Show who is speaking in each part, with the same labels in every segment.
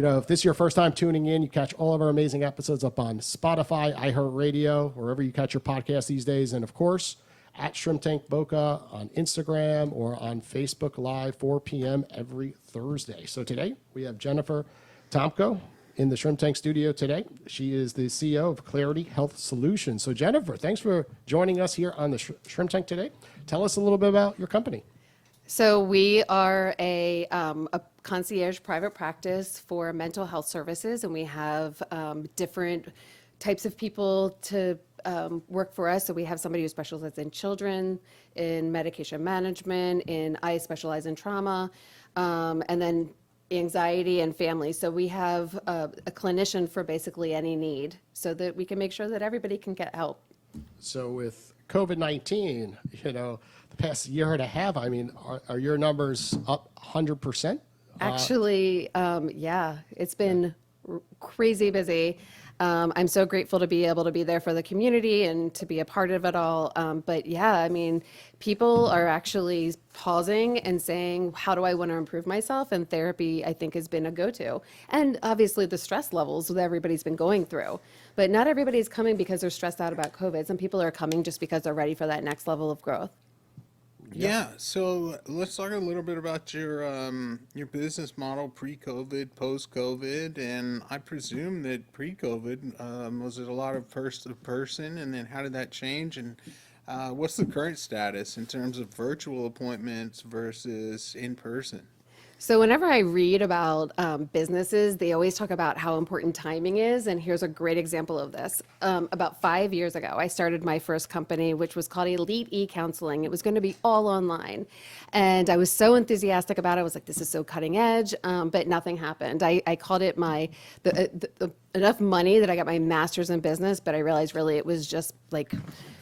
Speaker 1: If this is your first time tuning in, you catch all of our amazing episodes up on Spotify, iHeartRadio, wherever you catch your podcast these days. And of course, at Shrimp Tank Boca on Instagram or on Facebook Live, 4 p.m. every Thursday. So today we have Jennifer Tomko in the Shrimp Tank studio today. She is the CEO of Clarity Health Solutions. So Jennifer, thanks for joining us here on the Shrimp Tank today. Tell us a little bit about your company.
Speaker 2: So we are a concierge private practice for mental health services, and we have different types of people to work for us. So we have somebody who specializes in children, in medication management, I specialize in trauma, and then anxiety and family. So we have a clinician for basically any need so that we can make sure that everybody can get help.
Speaker 1: So with COVID-19, the past year and a half, I mean, are your numbers up 100%?
Speaker 2: Actually, yeah, it's been crazy busy. I'm so grateful to be able to be there for the community and to be a part of it all. But yeah, I mean, people are actually pausing and saying, how do I want to improve myself? And therapy, I think, has been a go-to. And obviously the stress levels that everybody's been going through. But not everybody's coming because they're stressed out about COVID. Some people are coming just because they're ready for that next level of growth.
Speaker 3: Yeah, so let's talk a little bit about your business model pre-COVID, post-COVID, and I presume that pre-COVID was it a lot of person-to-person, and then how did that change, and what's the current status in terms of virtual appointments versus in-person?
Speaker 2: So whenever I read about businesses, they always talk about how important timing is, and here's a great example of this. About 5 years ago, I started my first company, which was called Elite E-Counseling. It was going to be all online, and I was so enthusiastic about it. I was like, this is so cutting edge, but nothing happened. I called it enough money that I got my master's in business, but I realized really it was just like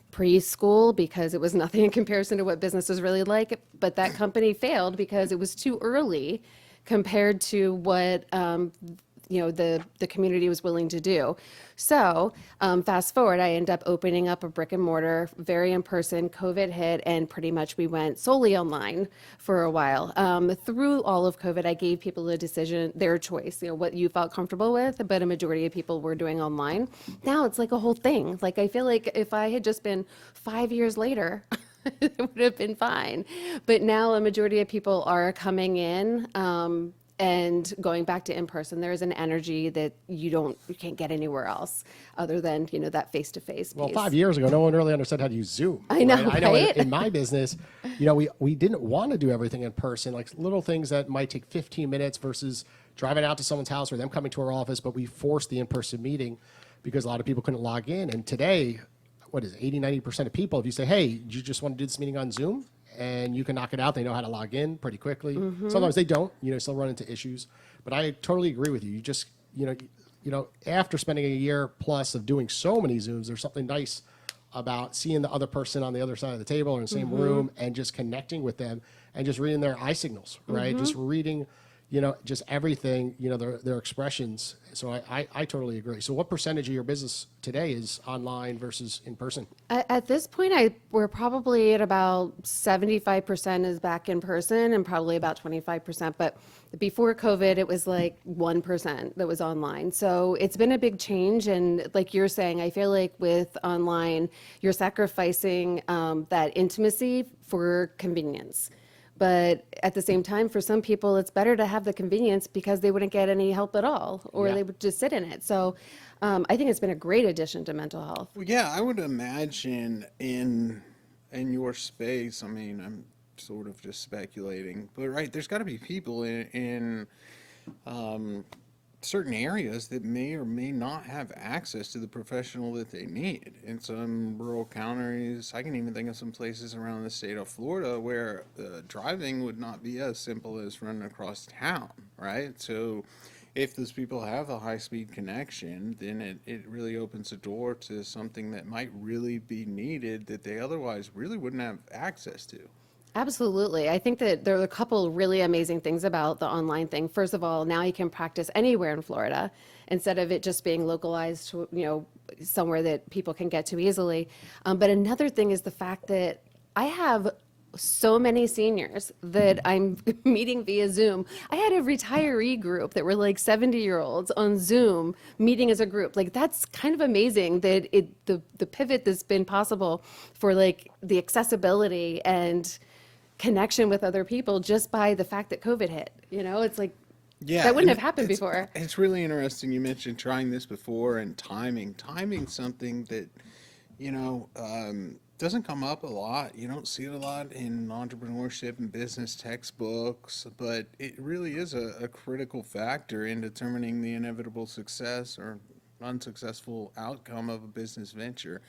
Speaker 2: preschool because it was nothing in comparison to what business is really like. But that company failed because it was too early compared to what the community was willing to do. So fast forward, I ended up opening up a brick and mortar, very in person. COVID hit, and pretty much we went solely online for a while. Through all of COVID, I gave people a decision, their choice, what you felt comfortable with, but a majority of people were doing online. Now it's like a whole thing. Like, I feel like if I had just been 5 years later, it would have been fine. But now a majority of people are coming in, and going back to in-person. There is an energy that you can't get anywhere else other than, that face-to-face piece.
Speaker 1: Well, 5 years ago, no one really understood how to use Zoom.
Speaker 2: I know,
Speaker 1: right? I know
Speaker 2: right?
Speaker 1: in my business, we didn't want to do everything in person, like little things that might take 15 minutes versus driving out to someone's house or them coming to our office, but we forced the in-person meeting because a lot of people couldn't log in. And today, 80-90% of people, if you say, hey, do you just want to do this meeting on Zoom? And you can knock it out. They know how to log in pretty quickly. Mm-hmm. Sometimes they don't, still run into issues. But I totally agree with you. You just, after spending a year plus of doing so many Zooms, there's something nice about seeing the other person on the other side of the table or in the same room and just connecting with them and just reading their eye signals, right? Just reading, just everything, their expressions. So I totally agree. So what percentage of your business today is online versus in person?
Speaker 2: At this point, we're probably at about 75% is back in person and probably about 25%. But before COVID, it was like 1% that was online. So it's been a big change. And like you're saying, I feel like with online, you're sacrificing that intimacy for convenience. But at the same time, for some people, it's better to have the convenience because they wouldn't get any help at all, or they would just sit in it. So I think it's been a great addition to mental health.
Speaker 3: Well, yeah, I would imagine in your space, I mean, I'm sort of just speculating, but right, there's got to be people in certain areas that may or may not have access to the professional that they need. In some rural counties, I can even think of some places around the state of Florida where driving would not be as simple as running across town, right? So if those people have a high-speed connection, then it really opens the door to something that might really be needed that they otherwise really wouldn't have access to.
Speaker 2: Absolutely. I think that there are a couple really amazing things about the online thing. First of all, now you can practice anywhere in Florida instead of it just being localized to, somewhere that people can get to easily. But another thing is the fact that I have so many seniors that I'm meeting via Zoom. I had a retiree group that were like 70-year-olds on Zoom meeting as a group. Like that's kind of amazing that the pivot that's been possible for like the accessibility and connection with other people just by the fact that COVID hit. You know, it's like
Speaker 3: Yeah,
Speaker 2: that wouldn't
Speaker 3: and
Speaker 2: have happened
Speaker 3: it's,
Speaker 2: before.
Speaker 3: It's really interesting. You mentioned trying this before and timing. Timing something that, doesn't come up a lot. You don't see it a lot in entrepreneurship and business textbooks, but it really is a critical factor in determining the inevitable success or unsuccessful outcome of a business venture.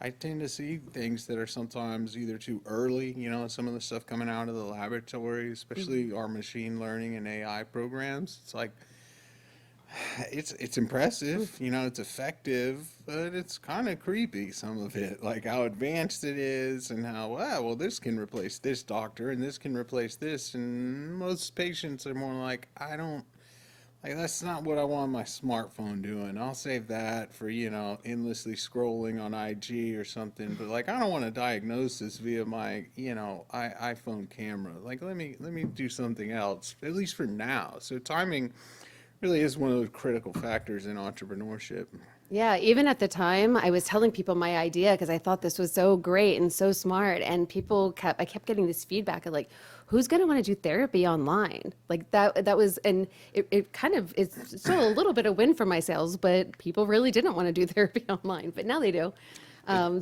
Speaker 3: I tend to see things that are sometimes either too early, some of the stuff coming out of the laboratory, especially our machine learning and AI programs. It's like, it's impressive, it's effective, but it's kind of creepy, some of it, like how advanced it is and how, well, this can replace this doctor and this can replace this. And most patients are more like, that's not what I want my smartphone doing. I'll save that for, endlessly scrolling on IG or something. But like, I don't want to diagnose this via my, iPhone camera. Like, let me do something else, at least for now. So timing really is one of the critical factors in entrepreneurship.
Speaker 2: Yeah, even at the time, I was telling people my idea because I thought this was so great and so smart, and I kept getting this feedback of like, who's going to want to do therapy online? Like that was, and it kind of is still a little bit of win for my sales, but people really didn't want to do therapy online, but now they do.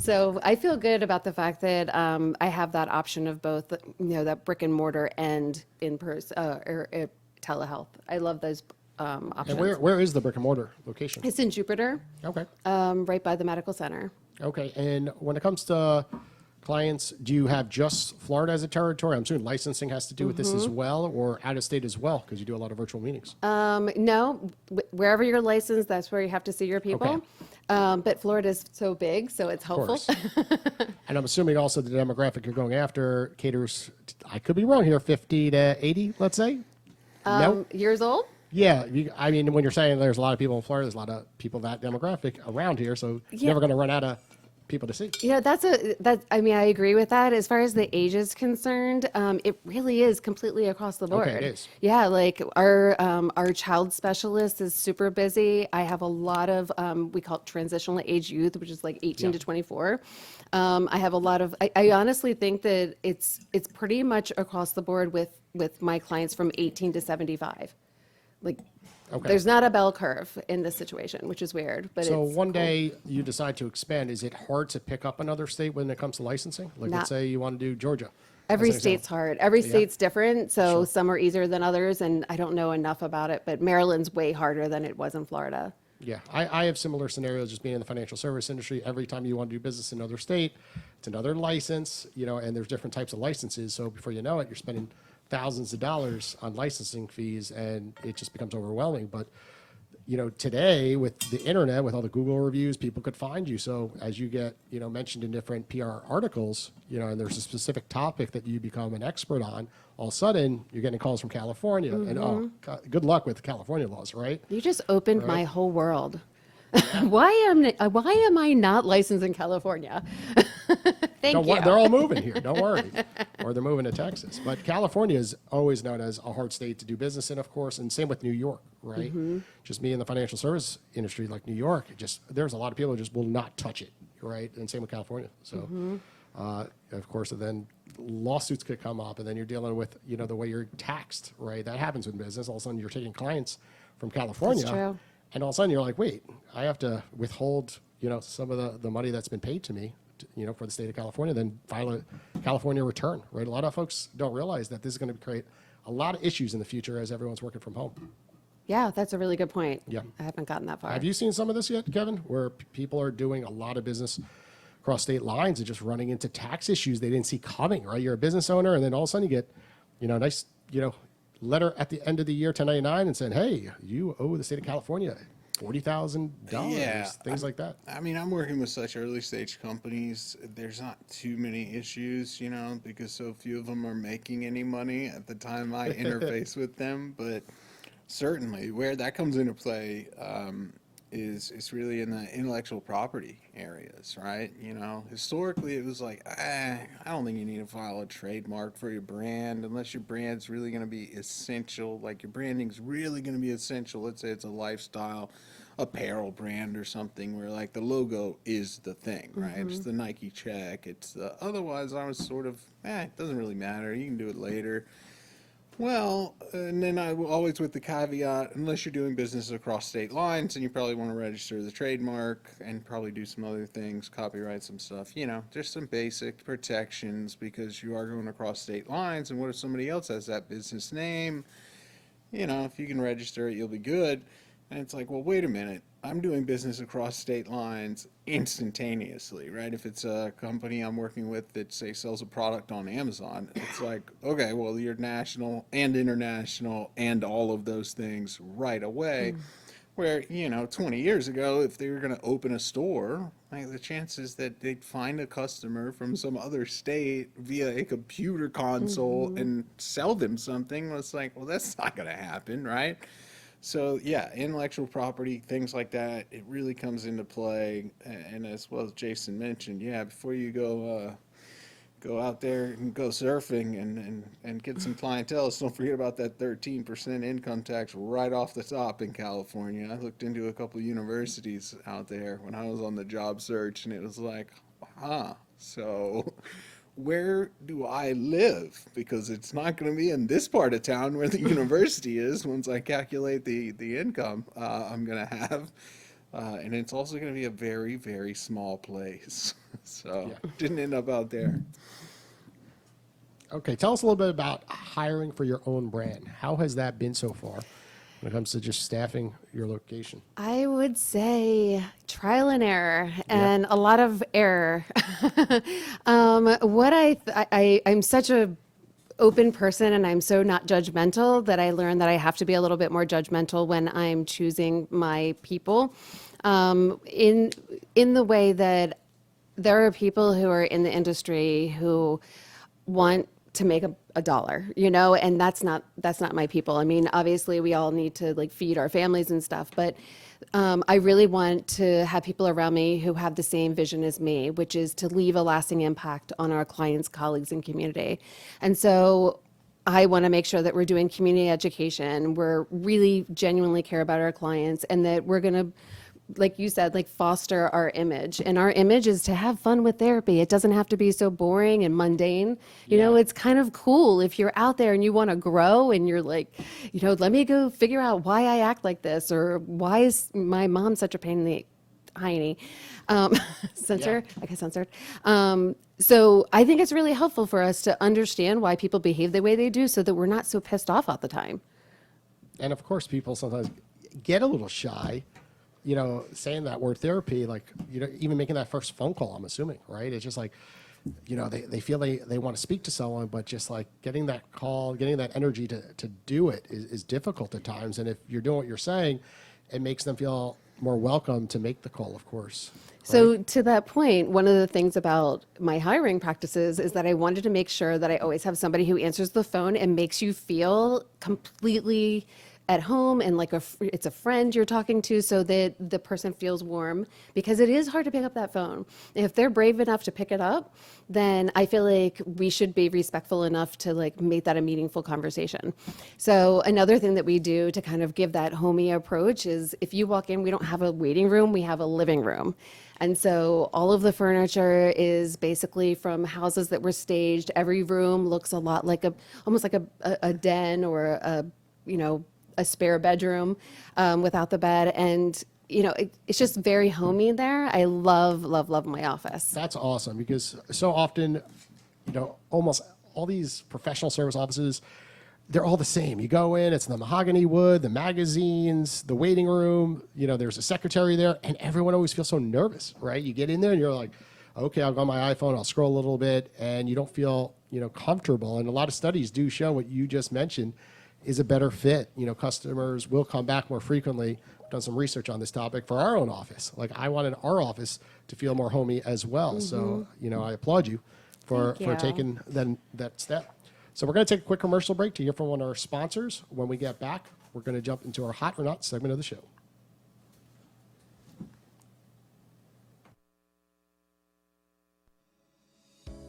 Speaker 2: So I feel good about the fact that I have that option of both, that brick and mortar and in person or telehealth. I love those options.
Speaker 1: And where is the brick and mortar location?
Speaker 2: It's in Jupiter,
Speaker 1: Okay.
Speaker 2: right by the medical center.
Speaker 1: Okay. And when it comes to clients, do you have just Florida as a territory? I'm assuming licensing has to do with this as well, or out of state as well, because you do a lot of virtual meetings.
Speaker 2: No, wherever you're licensed, that's where you have to see your people.
Speaker 1: Okay.
Speaker 2: But Florida is so big, so it's
Speaker 1: Of
Speaker 2: helpful.
Speaker 1: course. And I'm assuming also the demographic you're going after caters, I could be wrong here, 50 to 80, let's say? No?
Speaker 2: Years old?
Speaker 1: Yeah, I mean, when you're saying there's a lot of people in Florida, there's a lot of people that demographic around here, so you're never going to run out of people to see.
Speaker 2: Yeah, I mean, I agree with that. As far as the age is concerned, it really is completely across the board.
Speaker 1: Okay, it is.
Speaker 2: Yeah, like our child specialist is super busy. I have a lot of, we call it transitional age youth, which is like 18 to 24. I have a lot of, I honestly think that it's pretty much across the board with my clients from 18 to 75. Like,
Speaker 1: Okay.
Speaker 2: there's not a bell curve in this situation, which is weird, but
Speaker 1: So
Speaker 2: it's
Speaker 1: one
Speaker 2: cool.
Speaker 1: day you decide to expand. Is it hard to pick up another state when it comes to licensing? Like, let's
Speaker 2: Not-
Speaker 1: say you want to do Georgia.
Speaker 2: Every
Speaker 1: as an
Speaker 2: state's
Speaker 1: example.
Speaker 2: hard. Every
Speaker 1: Yeah.
Speaker 2: state's different, so
Speaker 1: Sure.
Speaker 2: some are easier than others, and I don't know enough about it, but Maryland's way harder than it was in Florida.
Speaker 1: Yeah, I have similar scenarios just being in the financial service industry. Every time you want to do business in another state, it's another license, and there's different types of licenses. So before you know it, you're spending thousands of dollars on licensing fees, and it just becomes overwhelming. But today with the internet, with all the Google reviews, people could find you. So as you get, mentioned in different PR articles, and there's a specific topic that you become an expert on, all of a sudden you're getting calls from California. And good luck with California laws, right?
Speaker 2: You just opened my whole world. Why am I not licensed in California? Thank
Speaker 1: Don't
Speaker 2: you.
Speaker 1: They're all moving here. Don't worry. Or they're moving to Texas. But California is always known as a hard state to do business in, of course, and same with New York, right? Just me in the financial service industry, like New York, there's a lot of people who just will not touch it, right? And same with California. So, of course, and then lawsuits could come up, and then you're dealing with, the way you're taxed, right? That happens in business. All of a sudden, you're taking clients from California.
Speaker 2: That's true.
Speaker 1: And all of a sudden, you're like, wait, I have to withhold, some of the money that's been paid to me, for the state of California, then file a California return, right? A lot of folks don't realize that this is going to create a lot of issues in the future as everyone's working from home.
Speaker 2: Yeah, that's a really good point.
Speaker 1: Yeah.
Speaker 2: I haven't gotten that far.
Speaker 1: Have you seen some of this yet, Kevin, where people are doing a lot of business across state lines and just running into tax issues they didn't see coming, right? You're a business owner, and then all of a sudden you get, a nice, letter at the end of the year, 1099, and saying, hey, you owe the state of California $40,000, things like that.
Speaker 3: I mean, I'm working with such early stage companies. There's not too many issues, because so few of them are making any money at the time I interface with them. But certainly where that comes into play, is really in the intellectual property areas, right? You know, historically it was like, I don't think you need to file a trademark for your brand unless your brand's really going to be essential. Like your branding's really going to be essential. Let's say it's a lifestyle apparel brand or something where like the logo is the thing, right? It's the Nike check. It's the, otherwise I was sort of, it doesn't really matter. You can do it later. Well, and then I always with the caveat, unless you're doing business across state lines, and you probably want to register the trademark and probably do some other things, copyright some stuff, you know, just some basic protections because you are going across state lines. And what if somebody else has that business name? You know, if you can register it, you'll be good. And it's like, well, wait a minute. I'm doing business across state lines instantaneously, right? If it's a company I'm working with that, say, sells a product on Amazon, it's like, okay, well, you're national and international and all of those things right away. Where, you know, 20 years ago, if they were going to open a store, like the chances that they'd find a customer from some other state via a computer console and sell them something was like, well, that's not going to happen, right? So yeah, intellectual property, things like that, it really comes into play. And as well as Jason mentioned, yeah, before you go out there and go surfing and get some clientele, don't forget about that 13% income tax right off the top in California. I looked into a couple universities out there when I was on the job search, and it was like, so where do I live? Because it's not going to be in this part of town where the university is once I calculate the income I'm going to have. And it's also going to be a very, very small place. So didn't end up out there.
Speaker 1: Okay, tell us a little bit about hiring for your own brand. How has that been so far when it comes to just staffing your location?
Speaker 2: I would say trial and error and a lot of error. I'm such a open person and I'm so not judgmental that I learned that I have to be a little bit more judgmental when I'm choosing my people. In the way that there are people who are in the industry who want to make a dollar, you know, and that's not my people. I mean, obviously we all need to like feed our families and stuff, but I really want to have people around me who have the same vision as me, which is to leave a lasting impact on our clients, colleagues, and community. And so I want to make sure that we're doing community education, we're really genuinely care about our clients, and that we're going to, like you said, like foster our image. And our image is to have fun with therapy. It doesn't have to be so boring and mundane. You know, it's kind of cool if you're out there and you want to grow and you're like, you know, let me go figure out why I act like this, or why is my mom such a pain in the hiney. Censor, I got censored. So I think it's really helpful for us to understand why people behave the way they do so that we're not so pissed off all the time.
Speaker 1: And of course, people sometimes get a little shy, you know, saying that word therapy, like, you know, even making that first phone call, I'm assuming, right? It's just like, you know, they feel they want to speak to someone, but just like getting that call, getting that energy to do it is difficult at times. And if you're doing what you're saying, it makes them feel more welcome to make the call, of course.
Speaker 2: So to that point, one of the things about my hiring practices is that I wanted to make sure that I always have somebody who answers the phone and makes you feel completely at home and like it's a friend you're talking to, so that the person feels warm, because it is hard to pick up that phone. If they're brave enough to pick it up, then I feel like we should be respectful enough to like make that a meaningful conversation. So another thing that we do to kind of give that homey approach is if you walk in, we don't have a waiting room, we have a living room. And so all of the furniture is basically from houses that were staged. Every room looks a lot like almost like a den or a spare bedroom without the bed. And, you know, it's just very homey there. I love, love, love my office.
Speaker 1: That's awesome, because so often, you know, almost all these professional service offices, they're all the same. You go in, it's the mahogany wood, the magazines, the waiting room, you know, there's a secretary there, and everyone always feels so nervous, right? You get in there and you're like, okay, I'll go on my iPhone, I'll scroll a little bit, and you don't feel, you know, comfortable. And a lot of studies do show what you just mentioned is a better fit. You know, customers will come back more frequently. I've done some research on this topic for our own office. Like, I wanted our office to feel more homey as well. So, you know, I applaud you for taking that step. So we're going to take a quick commercial break to hear from one of our sponsors. When we get back, we're going to jump into our Hot or Not segment of the show.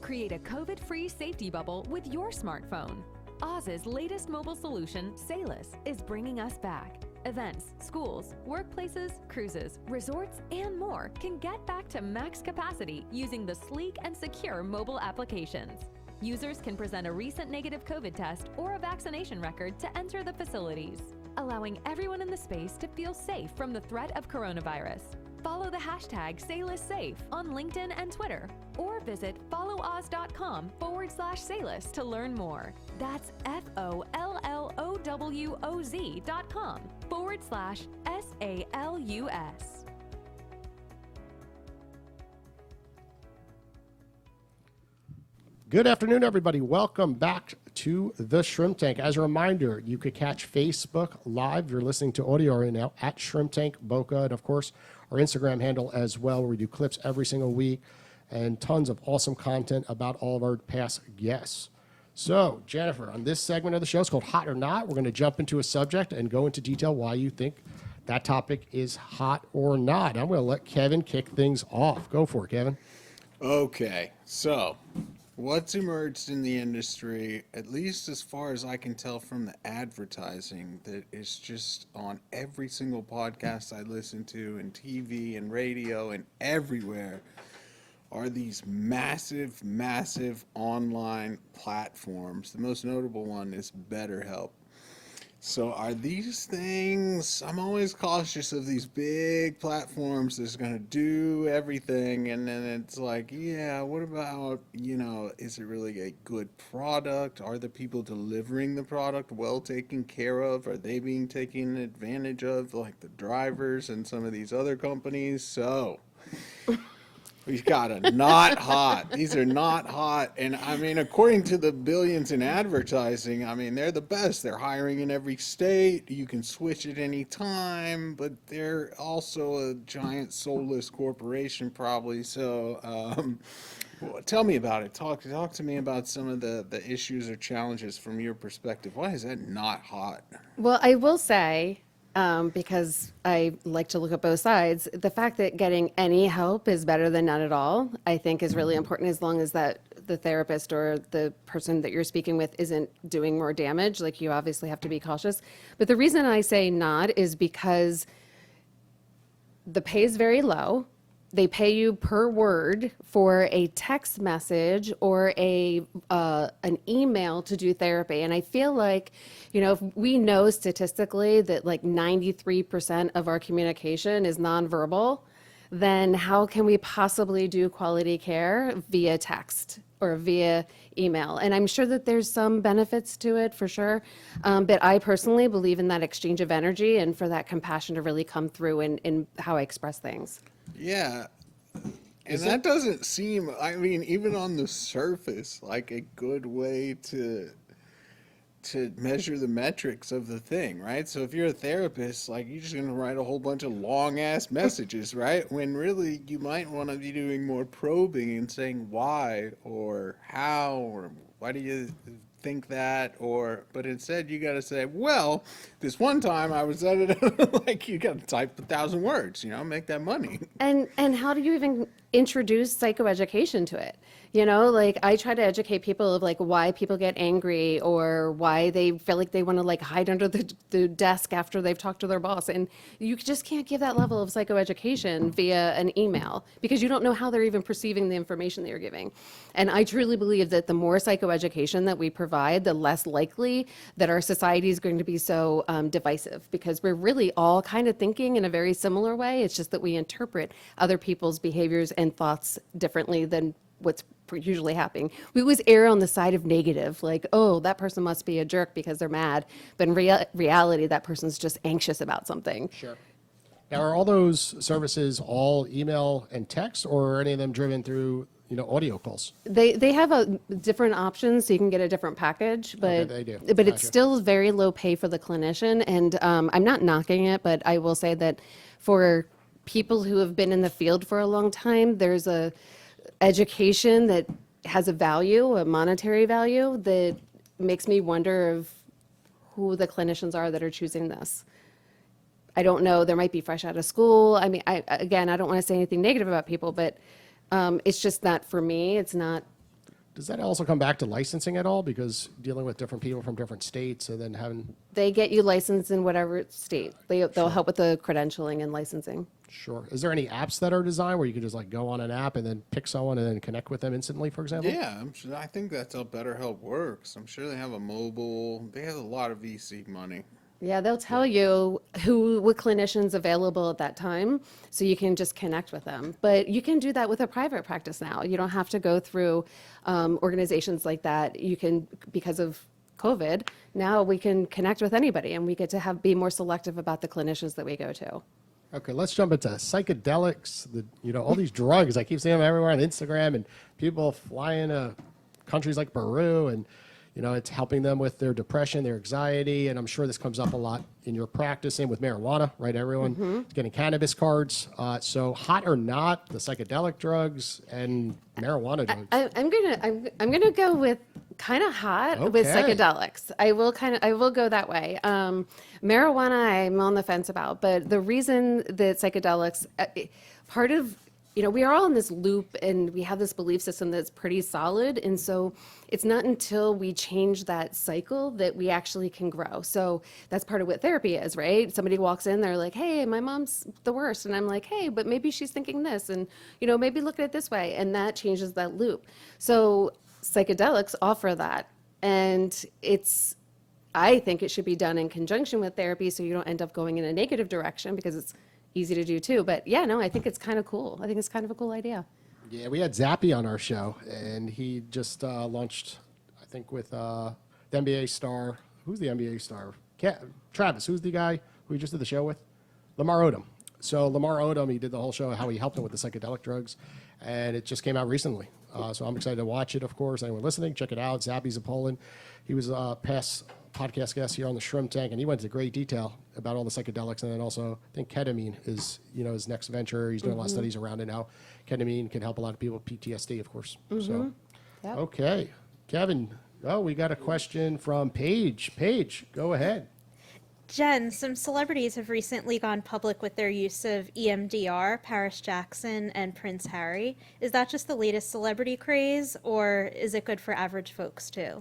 Speaker 4: Create a COVID-free safety bubble with your smartphone. Oz's latest mobile solution, Salus, is bringing us back. Events, schools, workplaces, cruises, resorts, and more can get back to max capacity using the sleek and secure mobile applications. Users can present a recent negative COVID test or a vaccination record to enter the facilities, allowing everyone in the space to feel safe from the threat of coronavirus. Follow the hashtag SalusSafe on LinkedIn and Twitter, or visit followoz.com/Salus to learn more. That's FOLLOWZ.com/SALUS.
Speaker 1: Good afternoon, everybody. Welcome back to the Shrimp Tank. As a reminder, you could catch Facebook Live. If you're listening to audio right now at Shrimp Tank Boca, and of course, our Instagram handle as well, where we do clips every single week and tons of awesome content about all of our past guests. So, Jennifer, on this segment of the show, it's called Hot or Not. We're going to jump into a subject and go into detail why you think that topic is hot or not. I'm going to let Kevin kick things off. Go for it, Kevin.
Speaker 3: Okay, so what's emerged in the industry, at least as far as I can tell from the advertising that is just on every single podcast I listen to and TV and radio and everywhere, are these massive, massive online platforms. The most notable one is BetterHelp. So are these things, I'm always cautious of these big platforms that's going to do everything, and then it's like, yeah, what about, is it really a good product? Are the people delivering the product well taken care of? Are they being taken advantage of, like the drivers and some of these other companies? So we've got a not hot. These are not hot. And I mean, according to the billions in advertising, I mean, they're the best. They're hiring in every state. You can switch at any time, but they're also a giant soulless corporation probably. So tell me about it. Talk to me about some of the issues or challenges from your perspective. Why is that not hot?
Speaker 2: Well, I will say, because I like to look at both sides, the fact that getting any help is better than none at all, I think is really important, as long as that the therapist or the person that you're speaking with isn't doing more damage. Like, you obviously have to be cautious. But the reason I say not is because the pay is very low. They pay you per word for a text message or an email to do therapy. And I feel like, if we know statistically that like 93% of our communication is nonverbal, then how can we possibly do quality care via text or via email? And I'm sure that there's some benefits to it for sure. But I personally believe in that exchange of energy and for that compassion to really come through in how I express things.
Speaker 3: Yeah. And that doesn't seem, I mean, even on the surface, like a good way to measure the metrics of the thing, right? So if you're a therapist, like, you're just going to write a whole bunch of long ass messages, right? When really you might want to be doing more probing and saying why or how or why do you think that, but instead you got to say, well, this one time I was at it, like, you got to type 1,000 words, make that money.
Speaker 2: And how do you even introduce psychoeducation to it? Like, I try to educate people of like why people get angry or why they feel like they want to like hide under the desk after they've talked to their boss. And you just can't give that level of psychoeducation via an email because you don't know how they're even perceiving the information that you're giving. And I truly believe that the more psychoeducation that we provide, the less likely that our society is going to be so divisive, because we're really all kind of thinking in a very similar way. It's just that we interpret other people's behaviors and thoughts differently than what's usually happening. We always err on the side of negative, like, oh, that person must be a jerk because they're mad. But in reality, that person's just anxious about something.
Speaker 1: Sure. Now, are all those services all email and text, or are any of them driven through, audio calls?
Speaker 2: They have different options, so you can get a different package, but
Speaker 1: Okay, they do.
Speaker 2: but
Speaker 1: Gotcha.
Speaker 2: it's still very low pay for the clinician. And I'm not knocking it, but I will say that for people who have been in the field for a long time, there's a education that has a value, a monetary value, that makes me wonder of who the clinicians are that are choosing this. I don't know. There might be fresh out of school. I mean, I don't want to say anything negative about people, but it's just not for me. It's not
Speaker 1: Does that also come back to licensing at all? Because dealing with different people from different states and then having,
Speaker 2: They get you licensed in whatever state. They'll help with the credentialing and licensing.
Speaker 1: sure. Is there any apps that are designed where you can just like go on an app and then pick someone and then connect with them instantly, for example?
Speaker 3: Yeah, I'm sure, I think that's how BetterHelp works. I'm sure they have a mobile. They have a lot of VC money.
Speaker 2: Yeah, they'll tell you what clinician's available at that time, so you can just connect with them. But you can do that with a private practice now. You don't have to go through organizations like that. You can, because of COVID, now we can connect with anybody, and we get to be more selective about the clinicians that we go to.
Speaker 1: Okay, let's jump into psychedelics. All these drugs. I keep seeing them everywhere on Instagram, and people flying to countries like Peru, and it's helping them with their depression, their anxiety, and I'm sure this comes up a lot in your practicing with marijuana, right? Everyone getting cannabis cards. So hot or not, the psychedelic drugs and marijuana drugs.
Speaker 2: I'm gonna go with kind of hot with
Speaker 1: Okay.
Speaker 2: psychedelics. I will go that way. Marijuana, I'm on the fence about, but the reason that psychedelics, part of we are all in this loop, and we have this belief system that's pretty solid. And so it's not until we change that cycle that we actually can grow. So that's part of what therapy is, right? Somebody walks in, they're like, hey, my mom's the worst. And I'm like, hey, but maybe she's thinking this, and, maybe look at it this way. And that changes that loop. So psychedelics offer that. And I think it should be done in conjunction with therapy, so you don't end up going in a negative direction, because it's easy to do too. But yeah, no, I think it's kind of cool. I think it's kind of a cool idea.
Speaker 1: Yeah, we had Zappy on our show, and he just launched, I think, with the NBA star. Who's the NBA star? Travis. Who's the guy who we just did the show with? Lamar Odom. So Lamar Odom, he did the whole show how he helped him with the psychedelic drugs, and it just came out recently. So I'm excited to watch it, of course. Anyone listening, check it out. Zappy's in Poland. He was past podcast guest here on the Shrimp Tank, and he went into great detail about all the psychedelics, and then also I think ketamine is his next venture. He's doing a lot of studies around it now. Ketamine can help a lot of people with PTSD, of course. So,
Speaker 2: Yep.
Speaker 1: okay, Kevin. Oh, we got a question from Paige. Paige, go ahead.
Speaker 5: Jen, some celebrities have recently gone public with their use of EMDR, Paris Jackson and Prince Harry. Is that just the latest celebrity craze, or is it good for average folks too?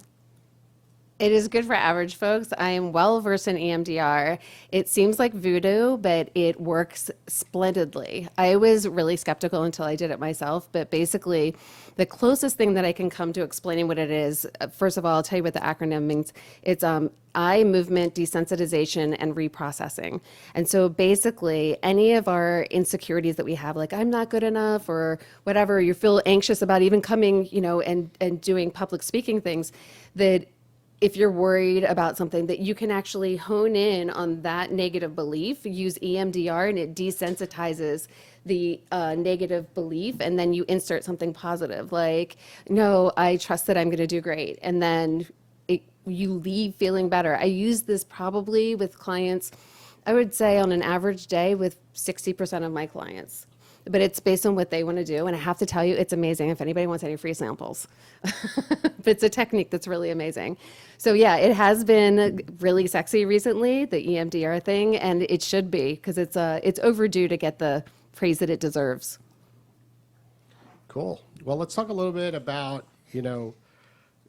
Speaker 2: It is good for average folks. I am well versed in EMDR. It seems like voodoo, but it works splendidly. I was really skeptical until I did it myself, but basically the closest thing that I can come to explaining what it is, first of all, I'll tell you what the acronym means. It's eye movement desensitization and reprocessing. And so basically any of our insecurities that we have, like I'm not good enough or whatever, you feel anxious about even coming, and doing public speaking things, that if you're worried about something, that you can actually hone in on that negative belief, use EMDR, and it desensitizes the negative belief, and then you insert something positive, like, no, I trust that I'm going to do great. And then you leave feeling better. I use this probably with clients, I would say on an average day with 60% of my clients. But it's based on what they want to do. And I have to tell you, it's amazing if anybody wants any free samples. But it's a technique that's really amazing. So yeah, it has been really sexy recently, the EMDR thing, and it should be, because it's overdue to get the praise that it deserves.
Speaker 1: Cool. Well, let's talk a little bit about,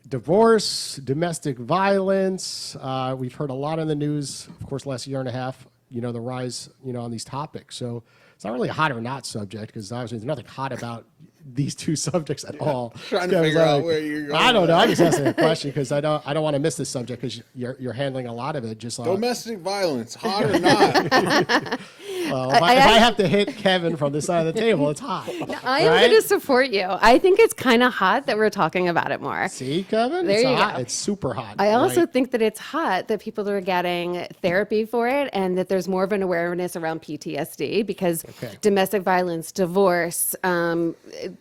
Speaker 1: divorce, domestic violence. We've heard a lot in the news, of course, last year and a half, the rise, on these topics. So it's not really a hot or not subject, because obviously there's nothing hot about these two subjects at all.
Speaker 3: Trying to figure out where you're going.
Speaker 1: I don't know. I'm just asking a question because I don't want to miss this subject, because you're handling a lot of it. Just
Speaker 3: Domestic violence, hot or not?
Speaker 1: well, if I have to hit Kevin from this side of the table, it's hot.
Speaker 2: I am
Speaker 1: right?
Speaker 2: going to support you. I think it's kind of hot that we're talking about it more.
Speaker 1: See, Kevin?
Speaker 2: There
Speaker 1: It's
Speaker 2: you
Speaker 1: hot.
Speaker 2: go.
Speaker 1: It's super hot.
Speaker 2: I also
Speaker 1: right?
Speaker 2: think that it's hot that people are getting therapy for it, and that there's more of an awareness around PTSD, because domestic violence, divorce,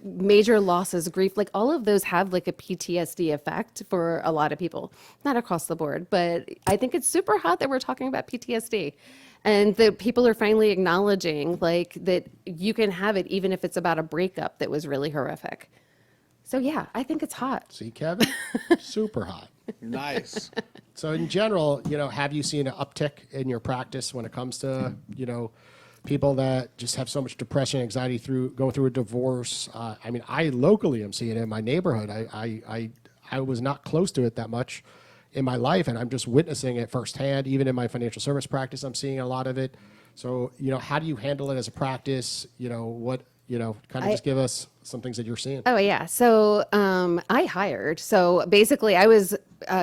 Speaker 2: major losses, grief, like all of those have like a PTSD effect for a lot of people. Not across the board, but I think it's super hot that we're talking about PTSD. And that people are finally acknowledging like that you can have it even if it's about a breakup that was really horrific. So yeah, I think it's hot.
Speaker 1: See, Kevin? Super hot.
Speaker 3: Nice.
Speaker 1: So in general, have you seen an uptick in your practice when it comes to, people that just have so much depression, anxiety going through a divorce. I mean, I locally am seeing it in my neighborhood. I was not close to it that much in my life, and I'm just witnessing it firsthand. Even in my financial service practice, I'm seeing a lot of it. So, how do you handle it as a practice? Kind of just give us some things that you're seeing.
Speaker 2: Oh yeah. So I hired. So basically, I was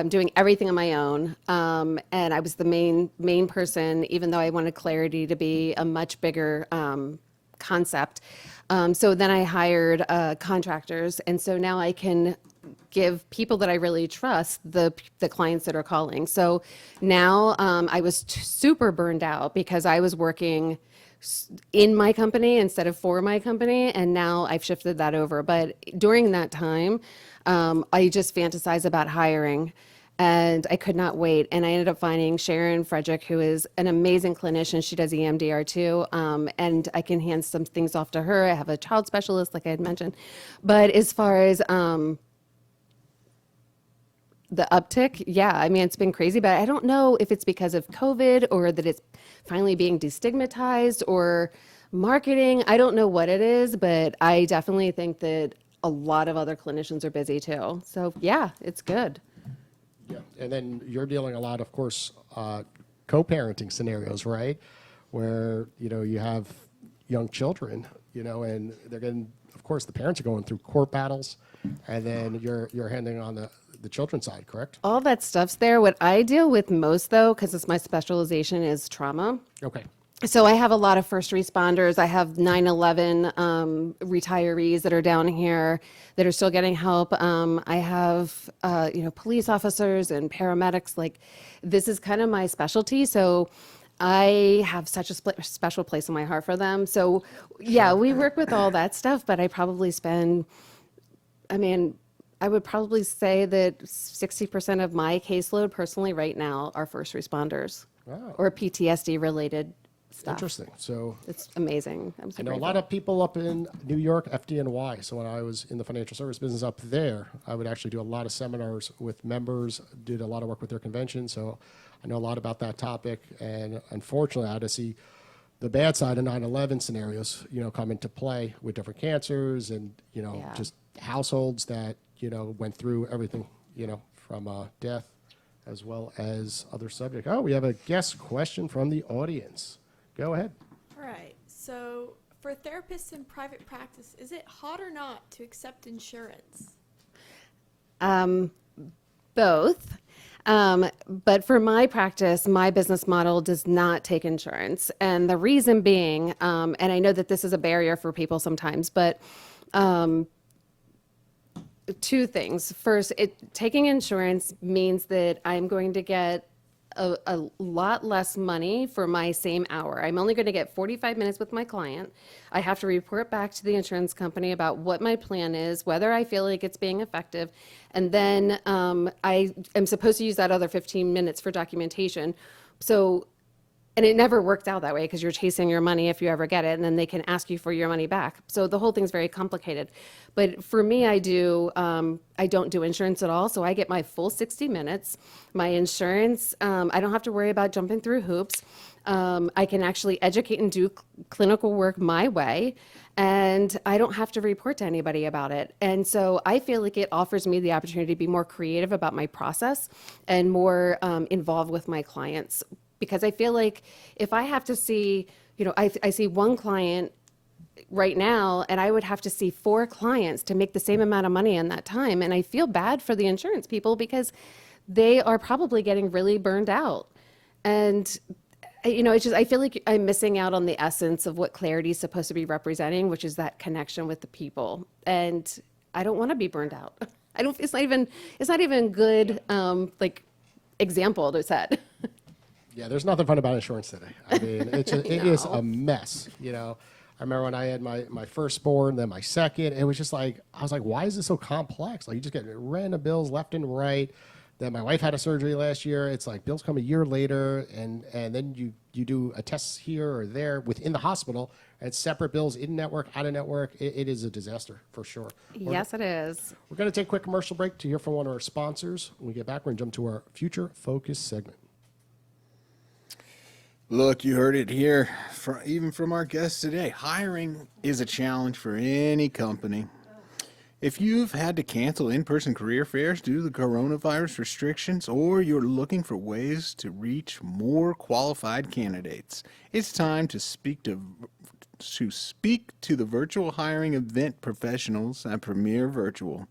Speaker 2: doing everything on my own, and I was the main person, even though I wanted clarity to be a much bigger concept. So then I hired contractors, and so now I can give people that I really trust the clients that are calling. So now I was super burned out because I was working in my company instead of for my company, and now I've shifted that over. But during that time, I just fantasized about hiring, and I could not wait. And I ended up finding Sharon Frederick, who is an amazing clinician. She does EMDR too, and I can hand some things off to her. I have a child specialist, like I had mentioned. But as far as the uptick, yeah, I mean, it's been crazy, but I don't know if it's because of COVID or that it's finally being destigmatized or marketing. I don't know what it is, but I definitely think that a lot of other clinicians are busy too. So yeah, it's good.
Speaker 1: Yeah, and then you're dealing a lot, of course, co-parenting scenarios, right? Where, you have young children, and they're getting, of course, the parents are going through court battles, and then you're handling on the children's side, correct?
Speaker 2: All that stuff's there. What I deal with most though, because it's my specialization, is trauma.
Speaker 1: Okay.
Speaker 2: So I have a lot of first responders. I have 9/11 retirees that are down here that are still getting help. I have police officers and paramedics. Like, this is kind of my specialty. So I have such a special place in my heart for them. So yeah, we work with all that stuff, but I probably spend, I would probably say that 60% of my caseload personally right now are first responders.
Speaker 1: Wow.
Speaker 2: Or PTSD related stuff.
Speaker 1: Interesting. So
Speaker 2: It's amazing. I'm so
Speaker 1: I know a
Speaker 2: grateful.
Speaker 1: lot of people up in New York, FDNY. So when I was in the financial service business up there, I would actually do a lot of seminars with members, did a lot of work with their convention. So I know a lot about that topic. And unfortunately, I had to see the bad side of 9/11 scenarios, come into play with different cancers and,
Speaker 2: Yeah.
Speaker 1: just households that, went through everything, from death as well as other subjects. Oh, we have a guest question from the audience. Go ahead.
Speaker 6: All right. So, for therapists in private practice, is it hard or not to accept insurance?
Speaker 2: Both. But for my practice, my business model does not take insurance. And the reason being, and I know that this is a barrier for people sometimes, but two things. First, taking insurance means that I'm going to get a lot less money for my same hour. I'm only going to get 45 minutes with my client. I have to report back to the insurance company about what my plan is, whether I feel like it's being effective, and then I am supposed to use that other 15 minutes for documentation. So, and it never worked out that way because you're chasing your money if you ever get it, and then they can ask you for your money back. So the whole thing's very complicated. But for me, I don't do insurance at all. So I get my full 60 minutes. My insurance, I don't have to worry about jumping through hoops. I can actually educate and do clinical work my way, and I don't have to report to anybody about it. And so I feel like it offers me the opportunity to be more creative about my process and more involved with my clients. Because I feel like if I have to see, I see one client right now, and I would have to see 4 clients to make the same amount of money in that time. And I feel bad for the insurance people because they are probably getting really burned out. And, I feel like I'm missing out on the essence of what clarity is supposed to be representing, which is that connection with the people. And I don't want to be burned out. It's not even good, example to set.
Speaker 1: Yeah, there's nothing fun about insurance today. I mean, it is a mess. I remember when I had my firstborn, then my second. It was just like, I was like, why is this so complex? Like, you just get random bills left and right. Then my wife had a surgery last year. It's like bills come a year later, and then you do a test here or there within the hospital, and it's separate bills, in network, out of network. It is a disaster for sure.
Speaker 2: Yes, it is.
Speaker 1: We're going to take a quick commercial break to hear from one of our sponsors. When we get back, we're going to jump to our future focus segment.
Speaker 3: Look, you heard it here, even from our guests today. Hiring is a challenge for any company. If you've had to cancel in-person career fairs due to the coronavirus restrictions, or you're looking for ways to reach more qualified candidates, it's time to speak to the virtual hiring event professionals at Premier Virtual.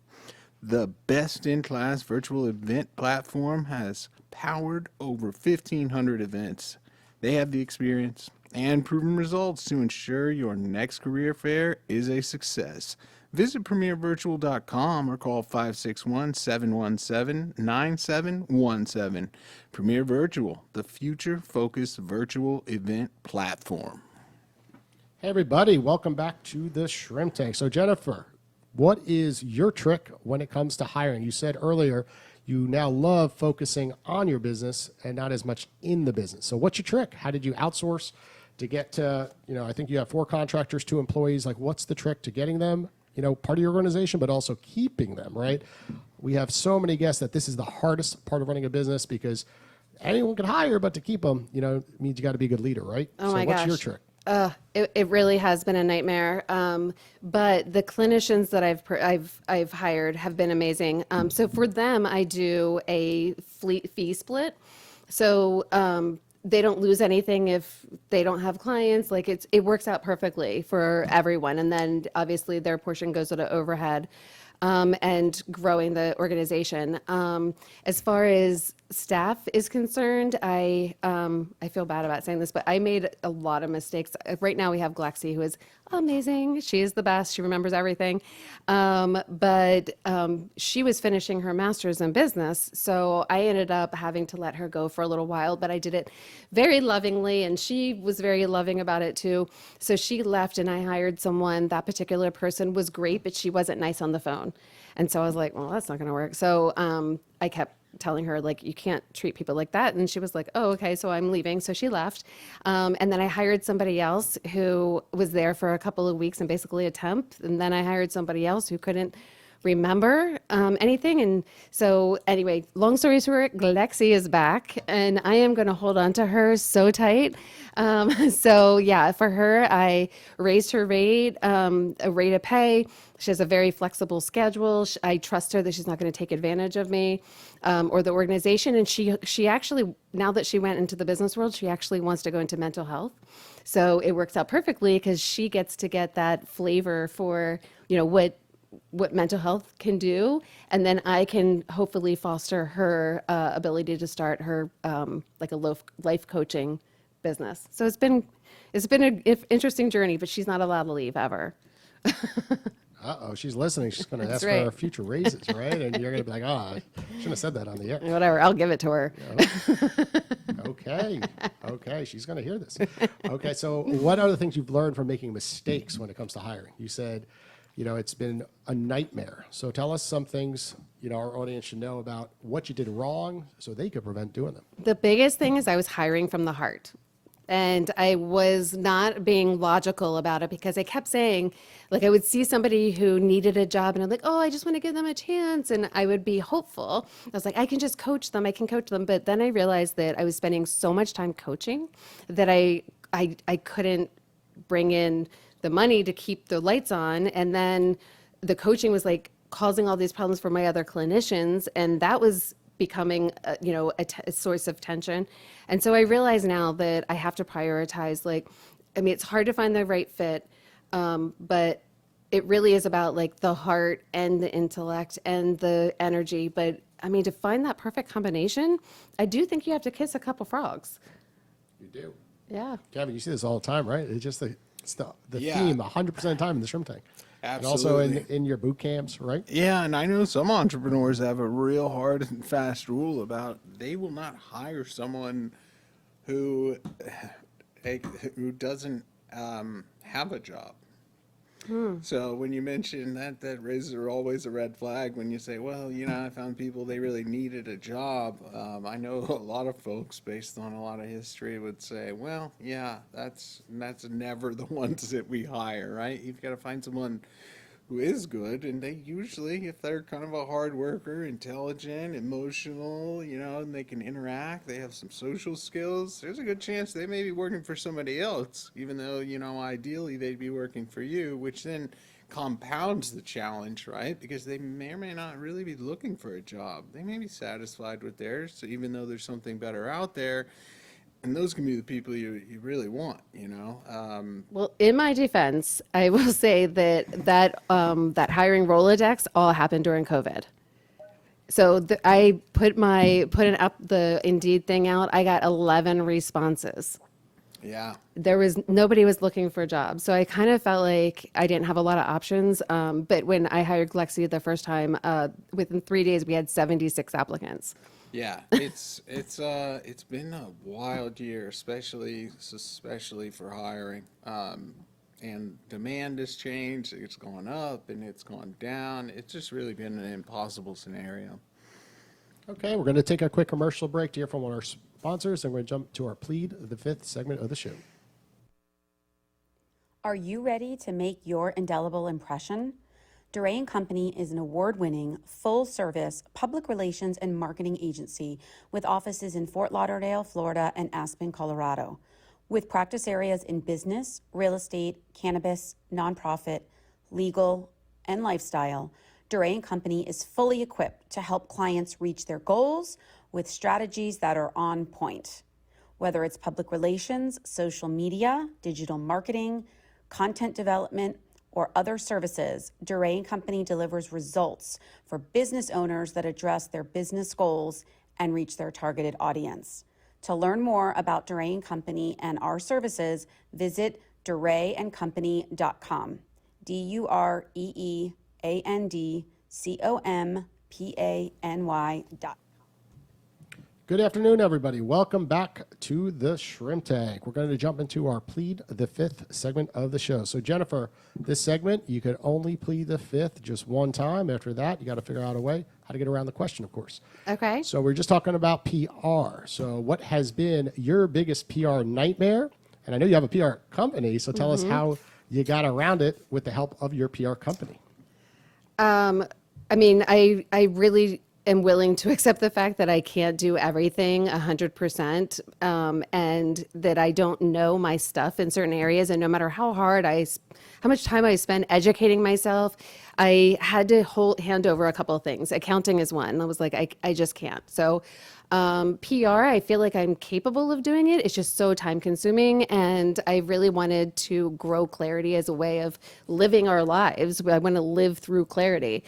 Speaker 3: The best-in-class virtual event platform has powered over 1,500 events. They have the experience and proven results to ensure your next career fair is a success. Visit premiervirtual.com or call 561-717-9717. Premier Virtual, the future-focused virtual event platform.
Speaker 1: Hey, everybody, welcome back to the Shrimp Tank. So, Jennifer, what is your trick when it comes to hiring? You said earlier you now love focusing on your business and not as much in the business. So what's your trick? How did you outsource to get to, I think you have 4 contractors, 2 employees. Like, what's the trick to getting them, part of your organization, but also keeping them, right? We have so many guests that this is the hardest part of running a business because anyone can hire, but to keep them, it means you got to be a good leader, right?
Speaker 2: Oh
Speaker 1: so
Speaker 2: my
Speaker 1: what's
Speaker 2: gosh.
Speaker 1: your trick?
Speaker 2: It really has been a nightmare. But the clinicians that I've hired have been amazing. So for them, I do a fee split. So they don't lose anything if they don't have clients. Like it works out perfectly for everyone. And then obviously their portion goes to the overhead. And growing the organization. As far as staff is concerned, I feel bad about saying this, but I made a lot of mistakes. Right now we have Glexi, who is amazing. She is the best. She remembers everything. But she was finishing her master's in business, so I ended up having to let her go for a little while, but I did it very lovingly, and she was very loving about it too. So she left, and I hired someone. That particular person was great, but she wasn't nice on the phone. And so I was like, well, that's not going to work. So I kept telling her, like, you can't treat people like that. And she was like, oh, okay, so I'm leaving. So she left. And then I hired somebody else who was there for a couple of weeks and basically a temp. And then I hired somebody else who couldn't remember anything. And so anyway, long story short, Glexi is back and I am going to hold on to her so tight. So yeah, for her, I raised her rate, a rate of pay. She has a very flexible schedule. I trust her that she's not going to take advantage of me or the organization. And she actually, now that she went into the business world, she actually wants to go into mental health. So it works out perfectly because she gets to get that flavor for, what mental health can do, and then I can hopefully foster her ability to start her like a life coaching business. So it's been an interesting journey, but she's not allowed to leave ever.
Speaker 1: Uh-oh, she's listening. She's going to ask
Speaker 2: right.
Speaker 1: for future raises, right? And you're going to be like, I shouldn't have said that on the air.
Speaker 2: Whatever, I'll give it to her.
Speaker 1: Okay, she's going to hear this. Okay, so what are the things you've learned from making mistakes when it comes to hiring? You said, it's been a nightmare. So tell us some things, our audience should know about what you did wrong so they could prevent doing them.
Speaker 2: The biggest thing is I was hiring from the heart. And I was not being logical about it because I kept saying, like, I would see somebody who needed a job and I'm like, oh, I just want to give them a chance. And I would be hopeful. I was like, I can just coach them. I can coach them. But then I realized that I was spending so much time coaching that I couldn't bring in the money to keep the lights on. And then the coaching was like causing all these problems for my other clinicians. And that was becoming, a source of tension. And so I realize now that I have to prioritize, it's hard to find the right fit, but it really is about like the heart and the intellect and the energy. But to find that perfect combination, I do think you have to kiss a couple frogs.
Speaker 1: You do.
Speaker 2: Yeah.
Speaker 1: Kevin, you see this all the time, right? It's just the
Speaker 3: Yeah.
Speaker 1: theme 100% of the time in the Shrimp Tank.
Speaker 3: Absolutely.
Speaker 1: And also in your boot camps, right?
Speaker 3: Yeah, and I know some entrepreneurs have a real hard and fast rule about they will not hire someone who doesn't have a job. So when you mention that raises always a red flag when you say, well, I found people, they really needed a job. I know a lot of folks based on a lot of history would say, well, yeah, that's never the ones that we hire, right? You've got to find someone who is good, and they usually, if they're kind of a hard worker, intelligent, emotional, and they can interact, they have some social skills, there's a good chance they may be working for somebody else, even though, ideally they'd be working for you, which then compounds the challenge, right? Because they may or may not really be looking for a job. They may be satisfied with theirs, so even though there's something better out there, and those can be the people you really want.
Speaker 2: Well, in my defense, I will say that hiring Rolodex all happened during COVID. So I put the Indeed thing out. I got 11 responses.
Speaker 3: Yeah.
Speaker 2: Nobody was looking for a job. So I kind of felt like I didn't have a lot of options. But when I hired Lexi the first time, within 3 days, we had 76 applicants.
Speaker 3: Yeah, it's been a wild year, especially for hiring. And demand has changed. It's gone up and it's gone down. It's just really been an impossible scenario.
Speaker 1: Okay, we're going to take a quick commercial break to hear from one of our sponsors, and we're going to jump to our Plead the Fifth segment of the show.
Speaker 7: Are you ready to make your indelible impression? DeRay & Company is an award-winning, full-service public relations and marketing agency with offices in Fort Lauderdale, Florida, and Aspen, Colorado. With practice areas in business, real estate, cannabis, nonprofit, legal, and lifestyle, DeRay & Company is fully equipped to help clients reach their goals with strategies that are on point. Whether it's public relations, social media, digital marketing, content development, or other services, DeRay & Company delivers results for business owners that address their business goals and reach their targeted audience. To learn more about DeRay & Company and our services, visit DeRayandCompany.com. DeRayandCompany.com.
Speaker 1: Good afternoon, everybody. Welcome back to the Shrimp Tank. We're going to jump into our Plead the Fifth segment of the show. So, Jennifer, this segment, you could only plead the fifth just one time. After that, you got to figure out a way how to get around the question, of course.
Speaker 2: Okay.
Speaker 1: So, we're just talking about PR. So, what has been your biggest PR nightmare? And I know you have a PR company, so tell us how you got around it with the help of your PR company.
Speaker 2: I mean, I really am willing to accept the fact that I can't do everything 100%, and that I don't know my stuff in certain areas. And no matter how much time I spend educating myself, I had to hand over a couple of things. Accounting is one. I was like, I just can't. So PR, I feel like I'm capable of doing it. It's just so time consuming. And I really wanted to grow clarity as a way of living our lives. I want to live through clarity.